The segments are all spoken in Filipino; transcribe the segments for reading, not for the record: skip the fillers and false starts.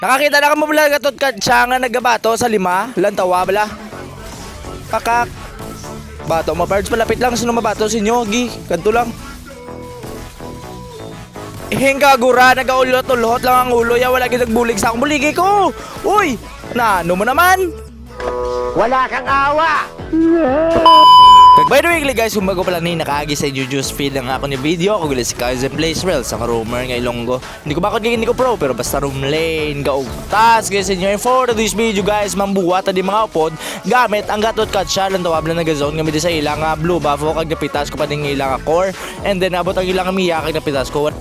Nakakita na ka mo bala gatot ka siya nga nagabato sa lima. Lantawa bala. Pakak. Bato mo birds malapit lang sino mabato sa inyo. Gi, kanto lang. Hingga gura nagaulot-ulot lang ang ulo ya wala gid nagbulig sa akong buligi ko. Uy, ano mo naman? Wala kang awa! By the way guys, kung bago pala ni nakaagi sa Juju's feed ang ako ni video, ako gulis si Kaizen Plays Real sa rumor ngay Longgo. Hindi ko bakit hindi ko pro, pero basta room lane, gaugtas guys inyo. And for this video guys, mambuwat di mga upod gamit ang gatot cut siya lang tawabla na gazone kami di sa ilang blue buff o kag napitas ko pa din ilang core. And then abot ang ilang miya kag napitas ko.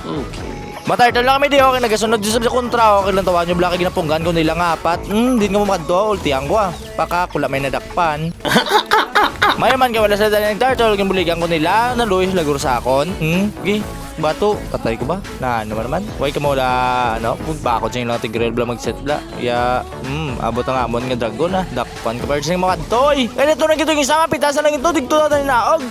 Okay. Matartal lang kami di okay nagasunod sa kontra okay lang tawa nyo blaki ginapunggan ko nilang apat. Di nga mo madto ultiang ko Paka kula may nadakpan. Mayaman ka wala sa dali ng turtle kung buligan ko nila naluis laguro sa akon. Gi bato patay ko ba? Ano naman? Why ka mo wala bakod sa ilang tigreal bla magset bla. Ya abot ang amon nga dragon dakpan ka birds ng mga toy. Kaya ito na gito yung isang pitasan lang ito digto na tayo naog.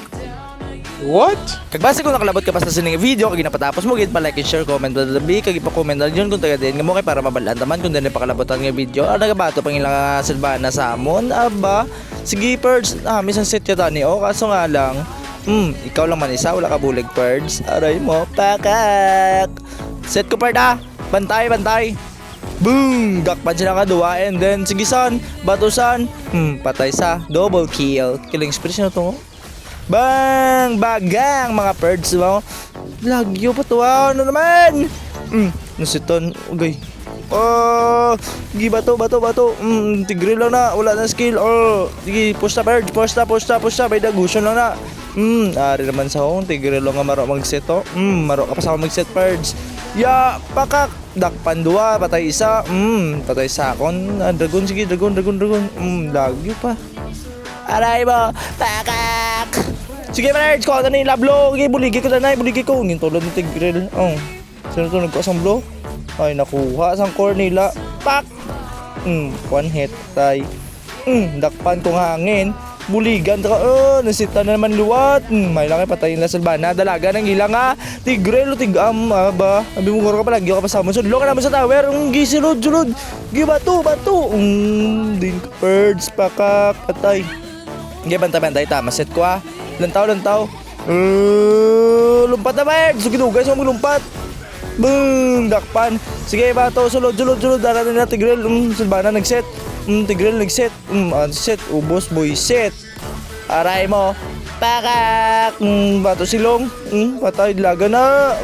What? Kagbase kung nakalabot ka pa sa sining video kag ginapatapos mo gid pa like and share comment dadlabi kag ipa-comment na yun kung taga din nga mo kay para mabalaan taman kung dili pa kalabotan nga video nagabato pang ilang silbana sa amon aba sige birds misan set ya tani kaso nga lang ikaw lang man isa wala ka bulig birds aray mo pakak set ko bird bantay boom dakpan sila kadua and then sige san batusan patay sa double kill killing spree na to. Bang! Bagang mga birds mo. Lagyo pa to ano naman? Nasiton. Okay. Sige bato. Tigre lang na. Wala na skill. Sige, push na birds. Push na. May dagusion lang na. Ari naman sa hong. Tigre lang nga maro mag-set to. Maro ka pa sa mag-set birds. Ya, pakak. Dakpan dua. Patay isa. Patay sa akon. Dragon. Sige, dragon. Lagyo pa. Aray mo. Pakak. Sige birds, ko na ni lablo. Okay, buligi ko na buligi ko. Ngin tulad ng tigreal. Sino to nagkasang blow? Ay, nakuha sang core nila. Pak! One hit tay. Dakpan kong hangin. Buligan ka. Nasita na naman luwat. May lang patayin na salbana. Dalaga ng ilang tigreal o tigam. Ba? Sabi mo ka pa lagi ka pa sa mo. Sudlo ka naman sa tower. Gisilod. Gi bato. Din birds, pakak, patay. Gi bantay. Tama set ko Lantaw. Lumpat na bird. Sugidugay sa mong lumpat. Boom. Dakpan. Sige bato. Sulod. Dara na tigreal. Silbana nagset. Tigreal nagset. Set. Ubos boy set. Aray mo. Pakak. Bato silong. Patay. Laga na.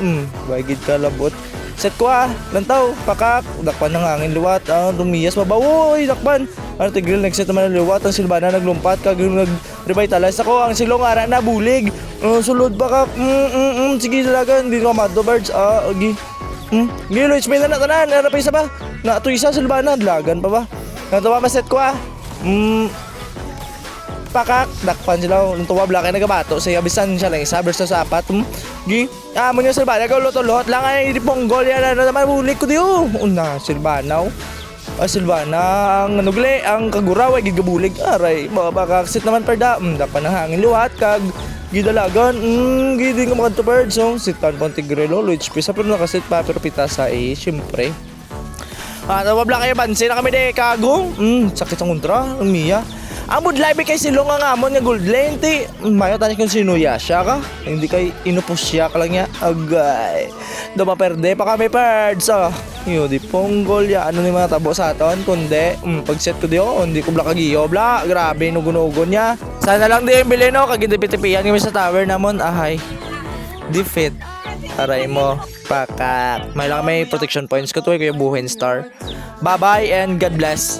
Bagid ka labot. Set ko Lantaw. Pakak. Dakpan ng hangin luwat. Rumiyas mabawoy. Dakpan. Tigreal nagset naman ng luwat. Ang silbana naglumpat. Kag nag-revitalize ako. Ang silong ara na bulig. Sulod pakak. Sige talaga. Hindi ko maddo birds. Okay. Gilo. It's na tanan. Ara pa isa ba? Nato isa silbana. Lagan pa ba? Natawa maset ko pakak. Dakpan sila. Nantuwa blaki nagabato. Sa abisan siya lang isa versus apat. Mo niya silbana. Kaulot-ulot lang ay ponggol yan. Ano naman bulig ko diyo. Silbana Silvana ang nanugle ang kaguraw ay gigabulig aray makakaksit naman perda dapat na hangin luwat kag gidalagan gidi nga mga birds sitan pang tigrelo HP sa pero nakasit pa pero pitas sa syempre nawabla kayo bansin na kami de kago sakit ang kontra ang miya ang mood live kay silong ang amon nga gold lane ti mayo tani kung sinuya siya ka hindi kay inupos siya ka lang niya agay do maperde pa kami birds yo di ponggol ya ano ni mga tabo sa aton kundi pag set ko diyo hindi ko bla kagiyo bla grabe nugon niya sana lang di bili no kag tipi-tipian kami sa tower namon defeat aray mo pakak may lang may protection points ko to kay buhin star bye bye and God bless.